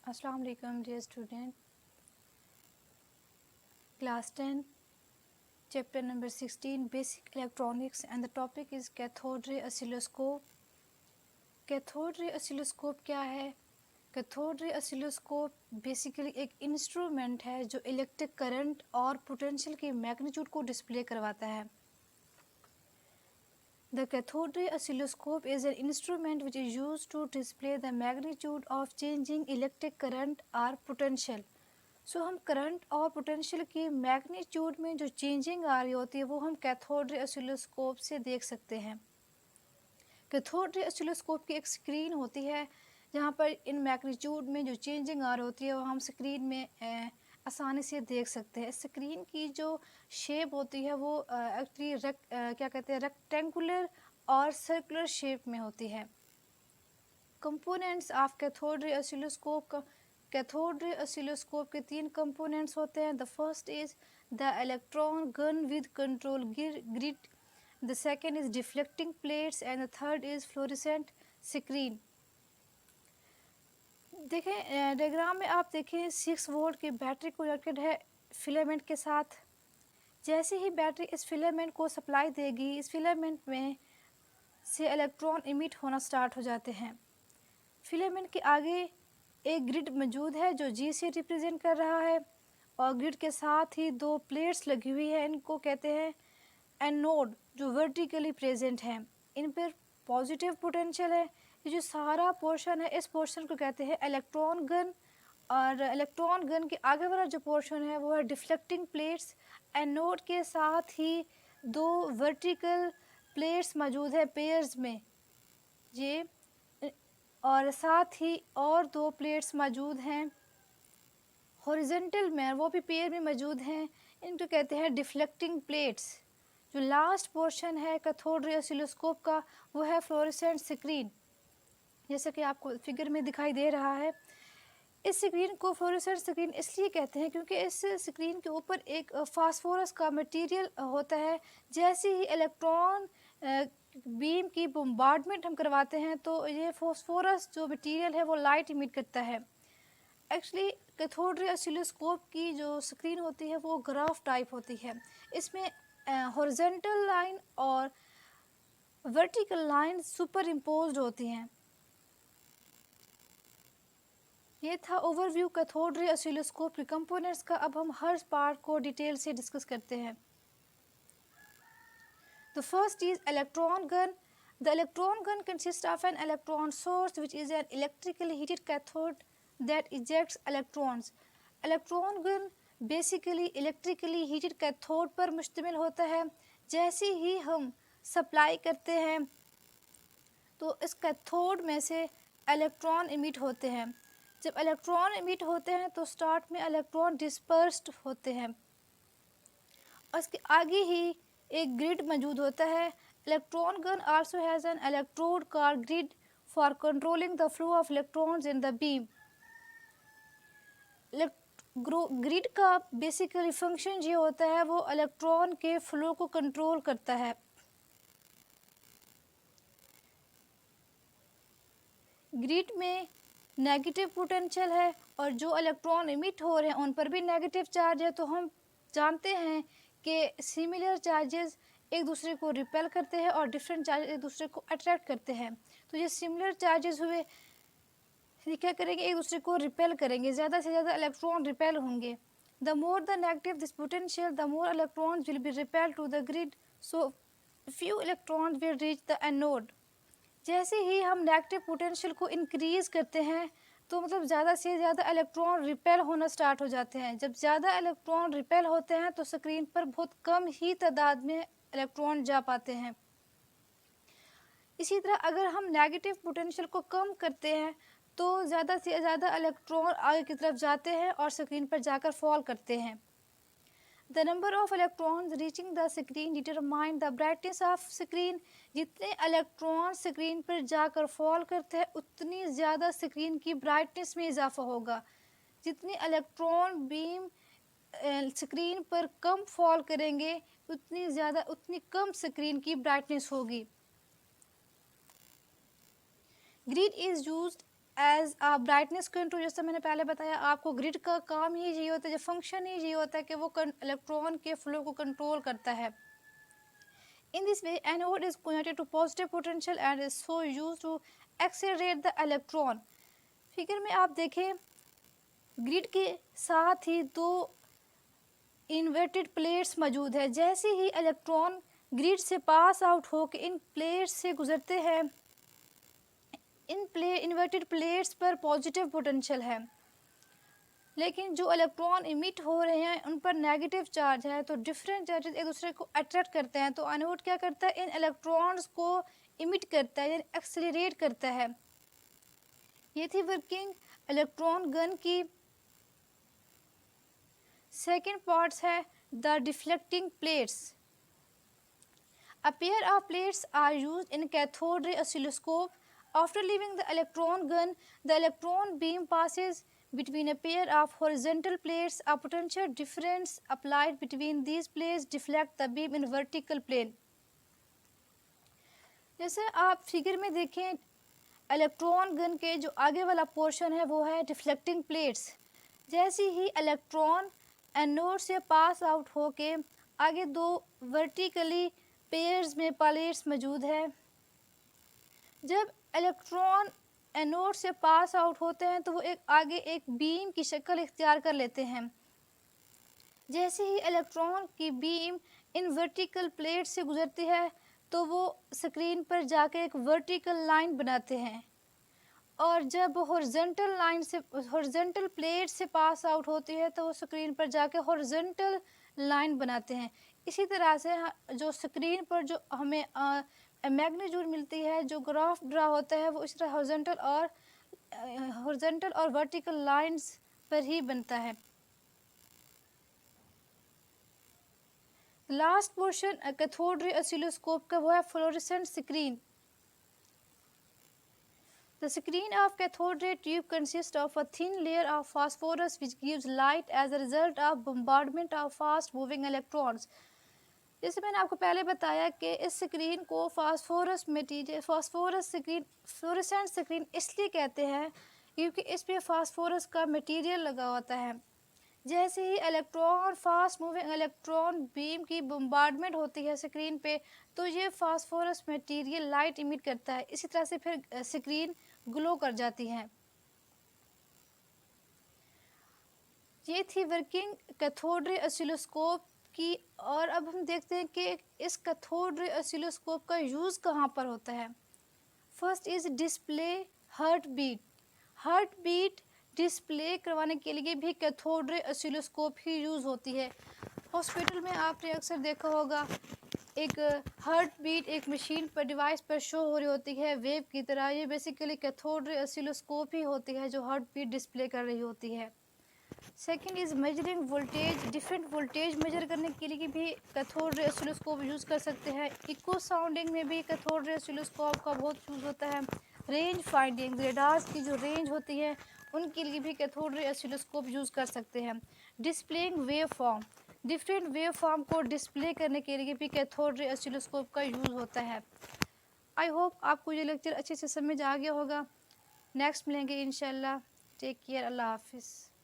Assalamu alaikum dear student. Class 10, chapter number 16, Basic Electronics, and the topic is cathode ray oscilloscope. Cathode ray oscilloscope क्या है? Cathode ray oscilloscope basically एक instrument है जो electric current और potential की magnitude को display करवाता है. The cathode ray oscilloscope is an instrument which is used to display the magnitude of changing electric current or potential. सो हम करंट और पोटेंशियल की मैग्नीट्यूड में जो चेंजिंग आ रही होती है वो हम कैथोड रे ऑसिलोस्कोप से देख सकते हैं. कैथोड रे ऑसिलोस्कोप की एक स्क्रीन होती है जहाँ पर इन मैग्नीट्यूड में जो चेंजिंग आ रही होती है वो हम स्क्रीन में आसानी से देख सकते हैं. स्क्रीन की जो शेप होती है वो एक्चुअली क्या कहते हैं रेक्टेंगुलर और सर्कुलर शेप में होती है. Components of cathode ray oscilloscope का कैथोड रे ऑसिलोस्कोप के 3 कंपोनेंट्स होते हैं. The first is the electron gun with control grid, the second is deflecting plates and the third is fluorescent screen. देखें diagram में आप देखें 6 वोल्ट की battery connected है फिलामेंट के साथ. जैसे ही बैटरी इस फिलामेंट को सप्लाई देगी इस फिलामेंट में से इलेक्ट्रॉन इमिट होना स्टार्ट हो जाते हैं. फिलामेंट के आगे एक ग्रिड मौजूद है जो जी से रिप्रेजेंट कर रहा है और ग्रिड के साथ ही 2 प्लेट्स लगी हुई है. इनको कहते हैं एनोड जो वर्टिकली प्रेजेंट हैं. इन पर पॉजिटिव पोटेंशियल है. ये जो सारा पोर्शन है इस पोर्शन को कहते हैं इलेक्ट्रॉन गन और इलेक्ट्रॉन गन के आगे वाला जो पोर्शन है वो है डिफ्लेक्टिंग प्लेट्स. एनोड के साथ ही 2 वर्टिकल प्लेट्स मौजूद है पेयर्स में ये और साथ ही और 2 प्लेट्स मौजूद हैं हॉरिजॉन्टल में वो भी पेयर में मौजूद हैं. इनको कहते हैं डिफ्लेक्टिंग प्लेट्स. जो लास्ट पोर्शन है कैथोड रे ऑसिलोस्कोप का वो है फ्लोरेसेंट स्क्रीन जैसा कि आपको फिगर में दिखाई दे रहा है. इस स्क्रीन को फ्लोरेसेंट स्क्रीन इसलिए कहते हैं क्योंकि इस स्क्रीन के ऊपर एक फास्फोरस का मटेरियल होता है. जैसे ही इलेक्ट्रॉन बीम की बम्बार्डमेंट हम करवाते हैं तो ये फास्फोरस जो मटेरियल है वो लाइट इमिट करता है. एक्चुअली कैथोड रे ऑसिलोस्कोप की जो स्क्रीन होती है वो ग्राफ टाइप होती है. इसमें हॉरिजॉन्टल लाइन और वर्टिकल लाइन सुपर इम्पोज्ड होती हैं. ये था ओवरव्यू कैथोड रे ऑसिलोस्कोप के कंपोनेंट्स का. अब हम हर पार्ट को डिटेल से डिस्कस करते हैं. The first is electron gun. The electron gun consists of an electron source which is an electrically heated cathode that ejects electrons. Electron gun basically electrically heated cathode पर मुश्तमिल होता है. जैसे ही हम सप्लाई करते हैं तो इस कैथोड में से इलेक्ट्रॉन इमिट होते हैं. जब इलेक्ट्रॉन इमिट होते हैं तो स्टार्ट में इलेक्ट्रॉन डिस्पर्स्ड होते हैं और इसके आगे ही एक ग्रिड मौजूद होता है. Electron gun also has an electrode called grid for controlling the flow of electrons in the beam. Grid का बेसिकली फंक्शन ये होता है वो इलेक्ट्रॉन के फ्लो को कंट्रोल करता है. ग्रिड में नेगेटिव पोटेंशियल है और जो इलेक्ट्रॉन इमिट हो रहे हैं उन पर भी नेगेटिव चार्ज है. तो हम जानते हैं कि सिमिलर चार्जेस एक दूसरे को रिपेल करते हैं और डिफरेंट चार्जेस एक दूसरे को अट्रैक्ट करते हैं. तो ये सिमिलर चार्जेस हुए ये क्या करेंगे एक दूसरे को रिपेल करेंगे. ज़्यादा से ज़्यादा इलेक्ट्रॉन रिपेल होंगे. The more the negative this potential the more electrons will be repel to the grid so few electrons will reach the anode. जैसे ही हम नेगेटिव पोटेंशियल को इंक्रीज़ करते हैं तो मतलब ज़्यादा से ज़्यादा इलेक्ट्रॉन रिपेल होना स्टार्ट हो जाते हैं. जब ज़्यादा इलेक्ट्रॉन रिपेल होते हैं तो स्क्रीन पर बहुत कम ही तादाद में इलेक्ट्रॉन जा पाते हैं. इसी तरह अगर हम नेगेटिव पोटेंशियल को कम करते हैं तो ज़्यादा से ज़्यादा इलेक्ट्रॉन आगे की तरफ जाते हैं और स्क्रीन पर जाकर फॉल करते हैं. The number of electrons reaching the screen determine the brightness of screen. जितने इलेक्ट्रॉन स्क्रीन पर जाकर फॉल करते हैं उतनी ज़्यादा स्क्रीन की ब्राइटनेस में इजाफा होगा. जितनी इलेक्ट्रॉन बीम स्क्रीन पर कम फॉल करेंगे उतनी कम स्क्रीन की ब्राइटनेस होगी. Grid is used as brightness control, जैसे मैंने पहले बताया आपको, ग्रिड का काम ही यही होता है, जो फंक्शन ही यही होता है कि वो इलेक्ट्रॉन के फ्लो को कंट्रोल करता है। In this way anode is connected to positive potential and is so use to accelerate the electron. Figure में आप देखें, ग्रिड के साथ ही दो इन्वर्टेड प्लेट्स मौजूद है। जैसे ही इलेक्ट्रॉन ग्रिड से पास आउट होकर इन प्लेट्स से गुजरते हैं, इन्वर्टेड प्लेट्स पर पॉजिटिव पोटेंशियल है, लेकिन जो इलेक्ट्रॉन इमिट हो रहे हैं उन पर नेगेटिव चार्ज है, तो डिफरेंट चार्जेस एक दूसरे को अट्रैक्ट करते हैं। तो एनोड क्या करता है, इन इलेक्ट्रॉन्स को इमिट करता है, यानी एक्सेलरेट करता है। ये थी वर्किंग इलेक्ट्रॉन गन की। सेकेंड पार्ट्स है the deflecting plates. A pair of plates are used in cathode ray oscilloscope. After leaving the electron gun, the electron beam passes between a pair of horizontal plates. A potential difference applied between these plates deflect the beam in vertical plane. जैसे आप figure में देखें, electron gun के जो आगे वाला portion है वो है डिफ्लेक्टिंग प्लेट्स। जैसे ही इलेक्ट्रॉन एनोड से पास आउट होके आगे दो वर्टिकली पेयर्स में प्लेट्स मौजूद है। जब इलेक्ट्रॉन एनोड से पास आउट होते हैं तो वो आगे एक बीम की शक्ल इख्तियार कर लेते हैं। जैसे ही इलेक्ट्रॉन की बीम इन वर्टिकल प्लेट से गुजरती है तो वो स्क्रीन पर जाके एक वर्टिकल लाइन बनाते हैं, और जब हॉरिजॉन्टल प्लेट से पास आउट होती है तो वो स्क्रीन पर जाके हॉरिजॉन्टल लाइन बनाते हैं। इसी तरह से जो स्क्रीन पर जो हमें मैग्नीट्यूड मिलती है, जो ग्राफ ड्रा होता है, वो इस तरह हॉरिजॉन्टल और वर्टिकल लाइंस पर ही बनता है। Last portion cathode ray oscilloscope का वो है fluorescent screen. The screen of cathode ray tube consists of a thin layer of phosphorus which gives light as a result of bombardment of fast moving electrons. जैसे मैंने आपको पहले बताया कि इस स्क्रीन को फ्लोरेसेंट स्क्रीन इसलिए कहते हैं क्योंकि इस पर फास्फोरस का मटेरियल लगा होता है। जैसे ही electron fast moving electron beam की बम्बार्डमेंट होती है स्क्रीन पे, तो ये फास्फोरस मटेरियल लाइट इमिट करता है। इसी तरह से फिर स्क्रीन ग्लो कर जाती है। ये थी वर्किंग कैथोड रे ऑसिलोस्कोप की। और अब हम देखते हैं कि इस कैथोड रे ऑसिलोस्कोप का यूज़ कहाँ पर होता है। First is display heartbeat display करवाने के लिए भी कैथोड रे ऑसिलोस्कोप ही यूज़ होती है। हॉस्पिटल में आपने अक्सर देखा होगा, एक हार्ट बीट एक मशीन पर डिवाइस पर शो हो रही होती है वेव की तरह। ये बेसिकली कैथोड रे ऑसिलोस्कोप ही होती है जो हार्ट बीट डिस्प्ले कर रही होती है। Second is measuring voltage. Different voltage measure करने के लिए भी कैथोड रे ऑसिलोस्कोप यूज़ कर सकते हैं। इको साउंडिंग में भी कैथोड रे ऑसिलोस्कोप का बहुत यूज़ होता है। रेंज फाइंडिंग, रेडार्स की जो रेंज होती है उनके लिए भी कैथोड रे ऑसिलोस्कोप यूज़ कर सकते हैं। Displaying wave form, different wave form को डिस्प्ले करने के लिए भी कैथोड रे ऑसिलोस्कोप का यूज़ होता है। आई होप आपको ये लेक्चर अच्छे से समझ आ गया होगा। नेक्स्ट मिलेंगे इंशाल्लाह। टेक केयर, अल्लाह हाफिज़।